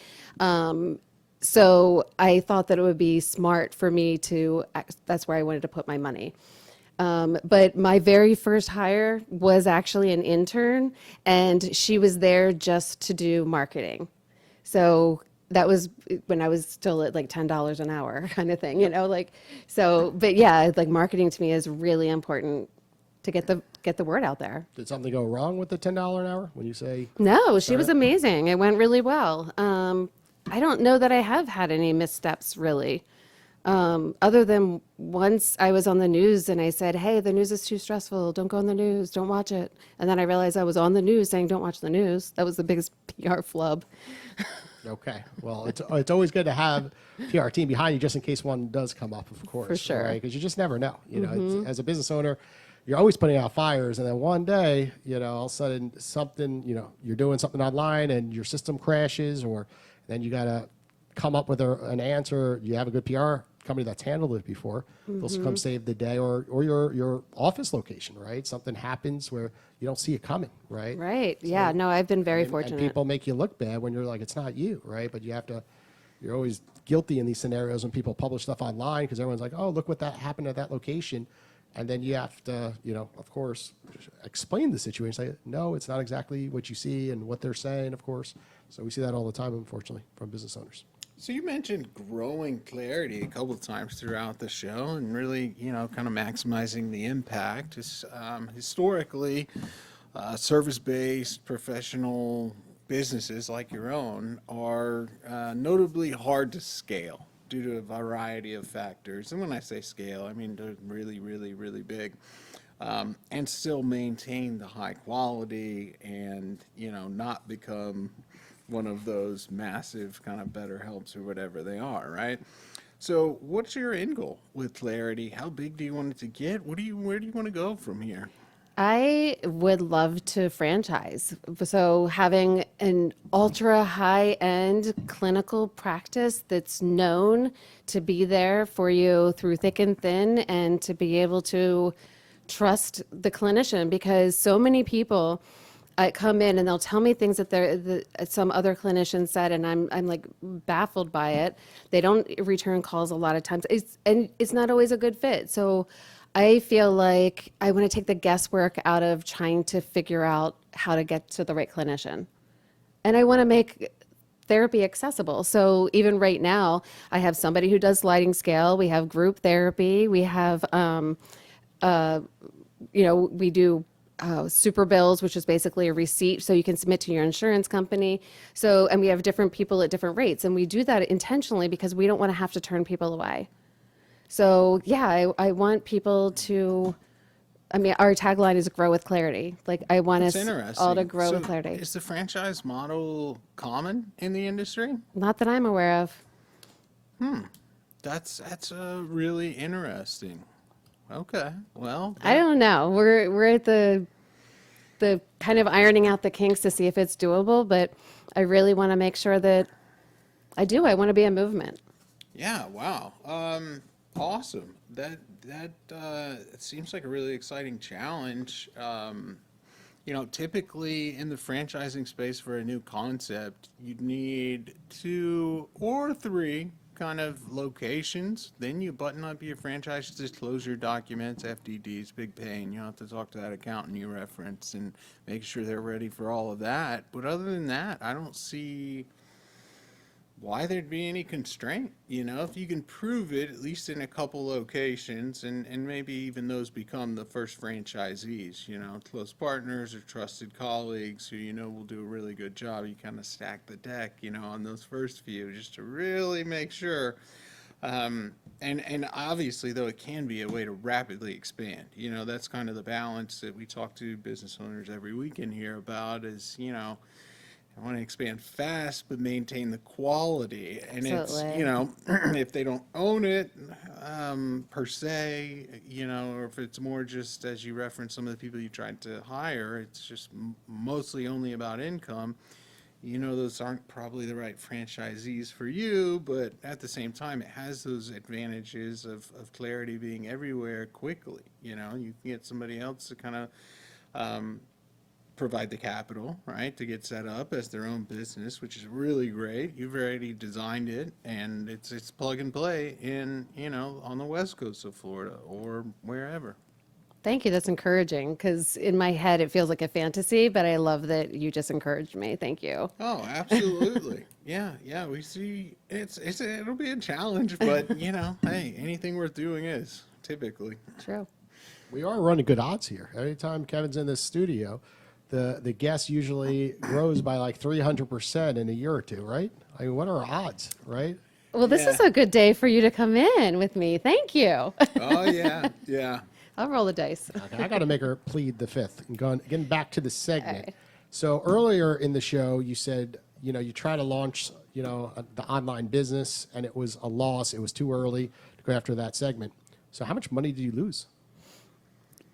Speaker 2: So I thought that it would be smart for me that's where I wanted to put my money. But my very first hire was actually an intern, and she was there just to do marketing. So that was when I was still at like $10 an hour kind of thing, but yeah, like marketing to me is really important to get the word out there.
Speaker 1: Did something go wrong with the $10 an hour when you say?
Speaker 2: No, she was amazing. It went really well. I don't know that I have had any missteps really. Other than once I was on the news and I said, hey, the news is too stressful. Don't go on the news. Don't watch it. And then I realized I was on the news saying, don't watch the news. That was the biggest PR flub.
Speaker 1: Okay. Well, it's always good to have PR team behind you just in case one does come up, of course.
Speaker 2: For sure.
Speaker 1: Right? Because you just never know. As a business owner, you're always putting out fires, and then one day, all of a sudden something, you're doing something online and your system crashes, or then you got to come up with an answer. You have a good PR company that's handled it before. They'll come save the day, or your office location, right? Something happens where you don't see it coming, right?
Speaker 2: Right.
Speaker 1: So,
Speaker 2: yeah. No, I've been very
Speaker 1: and
Speaker 2: fortunate.
Speaker 1: people make you look bad when you're like, it's not you, right? But you're always guilty in these scenarios when people publish stuff online because everyone's like, oh, look what that happened at that location. And then you have to, of course, explain the situation. Say, no, it's not exactly what you see and what they're saying, of course. So we see that all the time, unfortunately, from business owners.
Speaker 3: So you mentioned growing clarity a couple of times throughout the show and really, kind of maximizing the impact. Historically, service-based professional businesses like your own are notably hard to scale due to a variety of factors. And when I say scale, I mean they're really, really, really big. And still maintain the high quality and, not become, one of those massive kind of better helps or whatever they are, right? So what's your end goal with Clarity? How big do you want it to get? Where do you want to go from here?
Speaker 2: I would love to franchise. So having an ultra high-end clinical practice that's known to be there for you through thick and thin and to be able to trust the clinician, because so many people come in and they'll tell me things that some other clinician said, and I'm like baffled by it. They don't return calls a lot of times. It's not always a good fit. So I feel like I want to take the guesswork out of trying to figure out how to get to the right clinician. And I want to make therapy accessible. So even right now, I have somebody who does sliding scale. We have group therapy. We have, we do super bills, which is basically a receipt so you can submit to your insurance company. So, and we have different people at different rates. And we do that intentionally because we don't want to have to turn people away. So yeah, I want people to, our tagline is grow with clarity. Like I want
Speaker 3: It's
Speaker 2: us
Speaker 3: interesting.
Speaker 2: all to grow
Speaker 3: So
Speaker 2: with clarity.
Speaker 3: Is the franchise model common in the industry?
Speaker 2: Not that I'm aware of.
Speaker 3: That's really interesting. Okay, well,
Speaker 2: I don't know. We're at the kind of ironing out the kinks to see if it's doable, but I really want to make sure that I do. I want to be a movement.
Speaker 3: yeah, wow, awesome. That it seems like a really exciting challenge. Typically in the franchising space for a new concept, you'd need 2 or 3 kind of locations. Then you button up your franchise disclosure documents, FDDs, big pain. You have to talk to that accountant you reference and make sure they're ready for all of that. But other than that, I don't see why there'd be any constraint. If you can prove it, at least in a couple locations, and maybe even those become the first franchisees, close partners or trusted colleagues who will do a really good job. You kind of stack the deck, on those first few just to really make sure. And obviously, though, it can be a way to rapidly expand. That's kind of the balance that we talk to business owners every weekend here about is, I want to expand fast, but maintain the quality. And
Speaker 2: Absolutely.
Speaker 3: it's, if they don't own it per se, or if it's more just, as you referenced, some of the people you tried to hire, it's just mostly only about income. Those aren't probably the right franchisees for you, but at the same time, it has those advantages of clarity being everywhere quickly. You can get somebody else to kind of provide the capital, right, to get set up as their own business, which is really great. You've already designed it, and it's plug and play in, on the west coast of Florida or wherever.
Speaker 2: Thank you. That's encouraging, because in my head it feels like a fantasy, but I love that you just encouraged me. Thank you.
Speaker 3: Oh, absolutely. Yeah, we see it'll be a challenge, but hey, anything worth doing is typically.
Speaker 2: True.
Speaker 1: We are running good odds here. Every time Kevin's in this studio, the guest usually grows by like 300% in a year or two, right? What are our odds, right?
Speaker 2: Well, this is a good day for you to come in with me. Thank you.
Speaker 3: Oh, yeah.
Speaker 2: I'll roll the dice.
Speaker 1: Okay, I got to make her plead the fifth. And getting back to the segment.
Speaker 2: All right.
Speaker 1: So earlier in the show, you said, you try to launch, the online business, and it was a loss. It was too early to go after that segment. So how much money did you lose?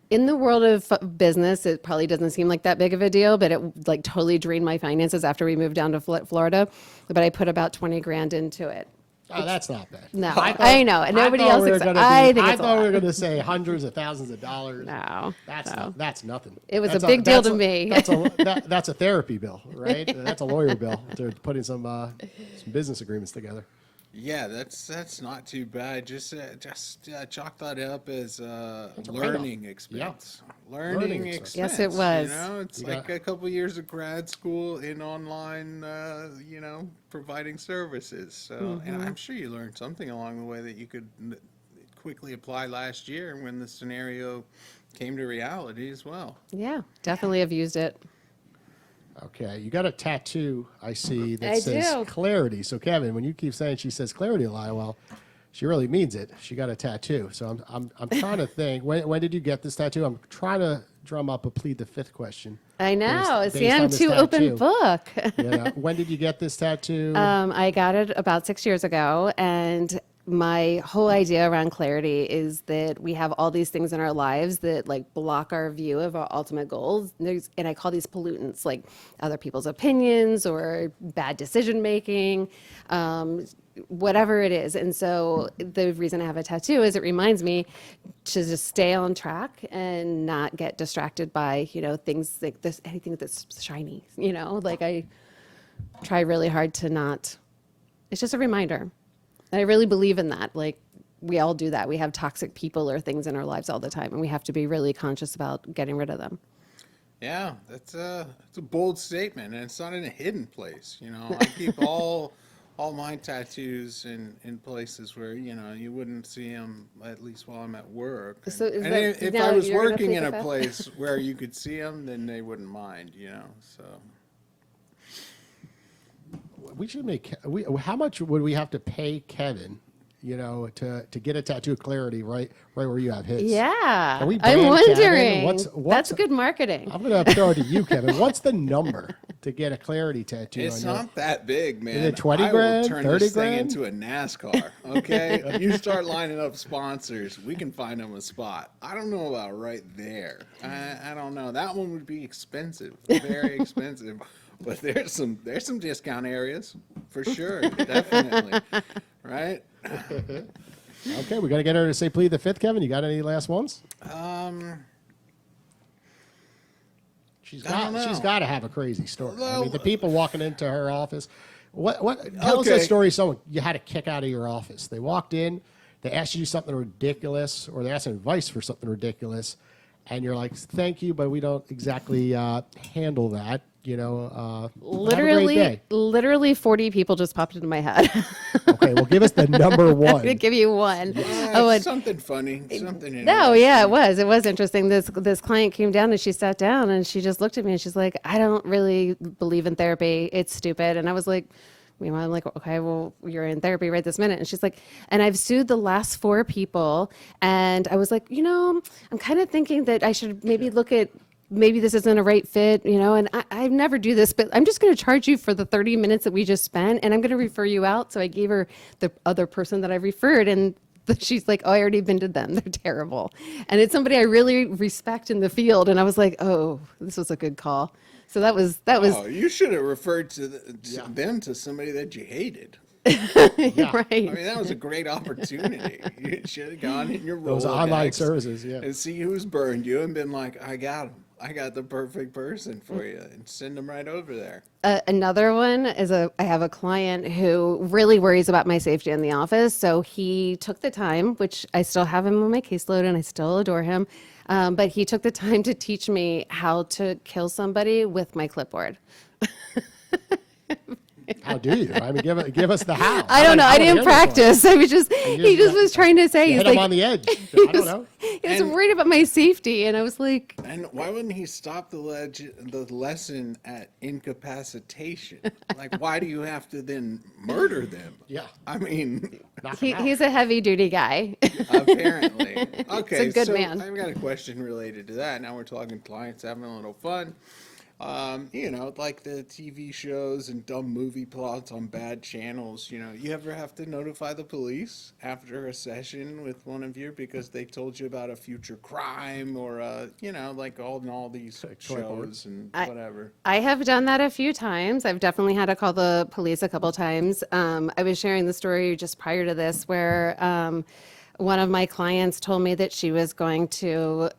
Speaker 2: In the world of business, it probably doesn't seem like that big of a deal, but it like totally drained my finances after we moved down to Florida. But I put about 20 grand into it.
Speaker 1: Oh, that's not bad.
Speaker 2: No, I know. And nobody else thinks that. I think it's a
Speaker 1: thought we were
Speaker 2: lot.
Speaker 1: going to say hundreds of thousands of dollars.
Speaker 2: No,
Speaker 1: That's nothing.
Speaker 2: It was
Speaker 1: That's
Speaker 2: a big deal to
Speaker 1: that's
Speaker 2: me.
Speaker 1: That's a therapy bill, right? That's a lawyer bill to putting some business agreements together.
Speaker 3: Yeah, that's not too bad. Just chalk that up as
Speaker 1: a
Speaker 3: learning
Speaker 1: write-off.
Speaker 3: expense.
Speaker 1: Yeah.
Speaker 3: Learning
Speaker 1: Learning
Speaker 3: expense.
Speaker 2: Yes, it was.
Speaker 3: It's like a couple years of grad school in online, providing services. So, and I'm sure you learned something along the way that you could quickly apply last year when the scenario came to reality as well.
Speaker 2: Yeah, definitely have used it.
Speaker 1: Okay, you got a tattoo, I see, that
Speaker 2: I
Speaker 1: says
Speaker 2: do.
Speaker 1: clarity. So, Kevin, when you keep saying she says clarity a lot, well, she really means it. She got a tattoo. So I'm trying to think, when did you get this tattoo? I'm trying to drum up a plead the fifth question.
Speaker 2: I know.
Speaker 1: based
Speaker 2: See,
Speaker 1: on
Speaker 2: I'm
Speaker 1: this
Speaker 2: too open
Speaker 1: tattoo.
Speaker 2: book.
Speaker 1: Yeah. When did you get this tattoo?
Speaker 2: I got it about 6 years ago, and my whole idea around clarity is that we have all these things in our lives that like block our view of our ultimate goals. And I call these pollutants, like other people's opinions or bad decision making, whatever it is. And so the reason I have a tattoo is it reminds me to just stay on track and not get distracted by, things like this, anything that's shiny, like I try really hard to not, it's just a reminder. And I really believe in that. Like we all do that. We have toxic people or things in our lives all the time, and we have to be really conscious about getting rid of them.
Speaker 3: Yeah, that's a bold statement, and it's not in a hidden place. I keep all my tattoos in places where you wouldn't see them, at least while I'm at work.
Speaker 2: So is
Speaker 3: And
Speaker 2: that-
Speaker 3: if
Speaker 2: now
Speaker 3: I was
Speaker 2: you're gonna
Speaker 3: working
Speaker 2: plead
Speaker 3: in
Speaker 2: the
Speaker 3: a
Speaker 2: fifth?
Speaker 3: place where you could see them, then they wouldn't mind. So.
Speaker 1: We should make. How much would we have to pay Kevin? To get a tattoo of clarity right where you have his.
Speaker 2: Yeah,
Speaker 1: Can we
Speaker 2: I'm
Speaker 1: brand Kevin?
Speaker 2: wondering.
Speaker 1: What's
Speaker 2: That's good marketing.
Speaker 1: I'm gonna throw it to you, Kevin. What's the number to get a clarity tattoo?
Speaker 3: It's
Speaker 1: on
Speaker 3: not that big, man.
Speaker 1: it 20
Speaker 3: I
Speaker 1: grand,
Speaker 3: will turn
Speaker 1: 30
Speaker 3: this thing
Speaker 1: grand?
Speaker 3: into a NASCAR, okay? You start lining up sponsors, we can find them a spot. I don't know about right there. I don't know. That one would be expensive, very expensive. But there's some discount areas for sure, definitely, right?
Speaker 1: Okay, we got to get her to say plead the fifth, Kevin. You got any last ones? She's
Speaker 3: I don't know.
Speaker 1: got to have a crazy story. I
Speaker 3: Well-
Speaker 1: mean, the people walking into her office. Tell us a
Speaker 3: Okay.
Speaker 1: story. Someone you had to kick out of your office. They walked in, they asked you something ridiculous, or they asked advice for something ridiculous, and you're like, "Thank you, but we don't exactly handle that." Have a great day.
Speaker 2: Literally 40 people just popped into my head.
Speaker 1: Okay, well, give us the number
Speaker 2: I'm
Speaker 1: one.
Speaker 2: gonna give you one. Oh, and
Speaker 3: Something funny, something interesting.
Speaker 2: no, yeah, it was interesting. This client came down and she sat down and she just looked at me and she's like, "I don't really believe in therapy. It's stupid." And I was like, meanwhile, I'm like, "Okay, well, you're in therapy right this minute." And she's like, "And I've sued the last 4 people." And I was like, I'm kind of thinking that I should maybe look at, maybe this isn't a right fit, and I never do this, but I'm just going to charge you for the 30 minutes that we just spent, and I'm going to refer you out. So I gave her the other person that I referred, and she's like, "Oh, I already been to them. They're terrible." And it's somebody I really respect in the field. And I was like, "Oh, this was a good call." So that was,
Speaker 3: Oh, you should have referred to them to somebody that you hated.
Speaker 1: Yeah.
Speaker 2: right.
Speaker 3: I mean, that was a great opportunity. You should have gone in your
Speaker 1: Those
Speaker 3: Rolodex
Speaker 1: online services, yeah.
Speaker 3: and see who's burned you and been like, "I got him. I got the perfect person for you," and send them right over there.
Speaker 2: Another one is I have a client who really worries about my safety in the office. So he took the time, which I still have him on my caseload and I still adore him. But he took the time to teach me how to kill somebody with my clipboard.
Speaker 1: How do you? I mean, give us the how.
Speaker 2: I don't know. I didn't practice. I was just, he just was trying to say,
Speaker 1: You
Speaker 2: he's
Speaker 1: hit him
Speaker 2: like,
Speaker 1: on the edge. I don't know.
Speaker 2: he was
Speaker 3: And-
Speaker 2: worried about my safety. And I was like,
Speaker 3: And why wouldn't he stop the lesson at incapacitation? Like, why do you have to then murder them?
Speaker 1: Yeah.
Speaker 3: I mean,
Speaker 1: Knock him out.
Speaker 2: he's a heavy duty guy.
Speaker 3: apparently. Okay,
Speaker 2: good
Speaker 3: so
Speaker 2: man.
Speaker 3: I've got a question related to that. Now we're talking clients having a little fun. Like the TV shows and dumb movie plots on bad channels. You ever have to notify the police after a session with one of you because they told you about a future crime or, like all these shows and whatever.
Speaker 2: I have done that a few times. I've definitely had to call the police a couple times. I was sharing the story just prior to this where one of my clients told me that she was going to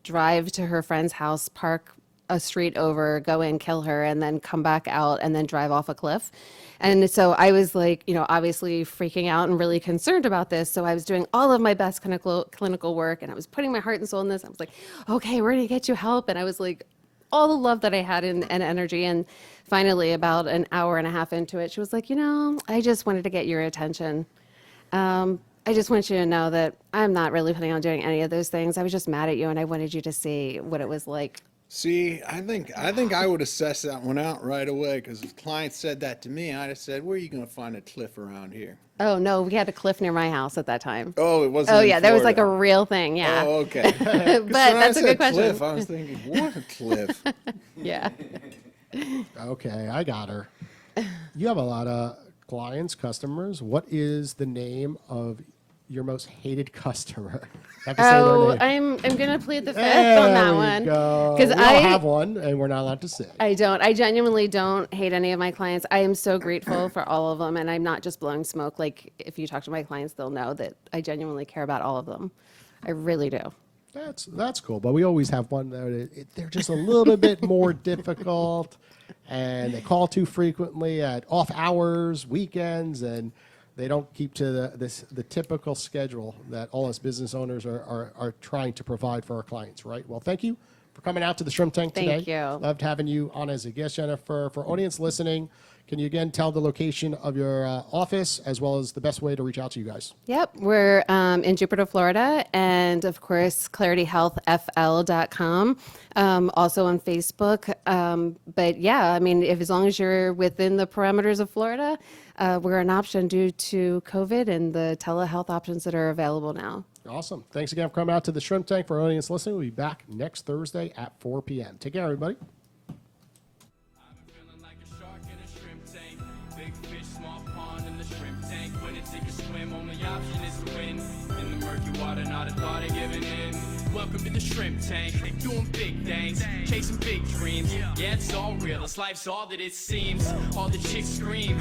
Speaker 2: drive to her friend's house, park a street over, go in, kill her, and then come back out and then drive off a cliff. And so I was like, obviously freaking out and really concerned about this. So I was doing all of my best clinical work and I was putting my heart and soul in this. I was like, "Okay, we're going to get you help." And I was like, all the love that I had and energy. And finally, about an hour and a half into it, she was like, "I just wanted to get your attention. I just want you to know that I'm not really planning on doing any of those things. I was just mad at you and I wanted you to see what it was like."
Speaker 3: See, I think I would assess that one out right away because if clients said that to me, I'd have said, "Where are you going to find a cliff around here?"
Speaker 2: Oh, no, we had a cliff near my house at that time.
Speaker 3: Oh, it wasn't.
Speaker 2: Oh,
Speaker 3: in
Speaker 2: yeah, that was like a
Speaker 3: Florida.
Speaker 2: real thing. Yeah.
Speaker 3: Oh, okay.
Speaker 2: But that's a good question.
Speaker 3: Cliff, I was thinking, what a cliff.
Speaker 2: Yeah.
Speaker 1: Okay, I got her. You have a lot of clients, customers. What is the name of your most hated customer? I have to say their
Speaker 2: Oh,
Speaker 1: name.
Speaker 2: I'm gonna plead the fifth on that one
Speaker 1: Because we
Speaker 2: I
Speaker 1: don't have one, and we're not allowed to say.
Speaker 2: I don't. I genuinely don't hate any of my clients. I am so grateful for all of them, and I'm not just blowing smoke. Like, if you talk to my clients, they'll know that I genuinely care about all of them. I really do.
Speaker 1: That's cool, but we always have one that they're just a little bit more difficult, and they call too frequently at off hours, weekends, and they don't keep to the typical schedule that all us business owners are trying to provide for our clients, right? Well, thank you for coming out to the Shrimp Tank today.
Speaker 2: Thank you.
Speaker 1: Loved having you on as a guest, Jennifer. For audience listening, can you again tell the location of your office as well as the best way to reach out to you guys?
Speaker 2: Yep, we're in Jupiter, Florida, and of course, clarityhealthfl.com. Also on Facebook. But yeah, I mean, if as long as you're within the parameters of Florida, we're an option due to COVID and the telehealth options that are available now.
Speaker 1: Awesome. Thanks again for coming out to the Shrimp Tank. For audience listening, we'll be back next Thursday at 4 p.m. Take care, everybody.
Speaker 8: Feeling like a shark in a shrimp tank. Big fish, small pond in the shrimp tank. When it take a swim, only option is to win. In the murky water, not a thought of giving in. Welcome to the shrimp tank. Doing big things, chasing big dreams. Yeah, it's all real. This life's all that it seems. All the chicks scream.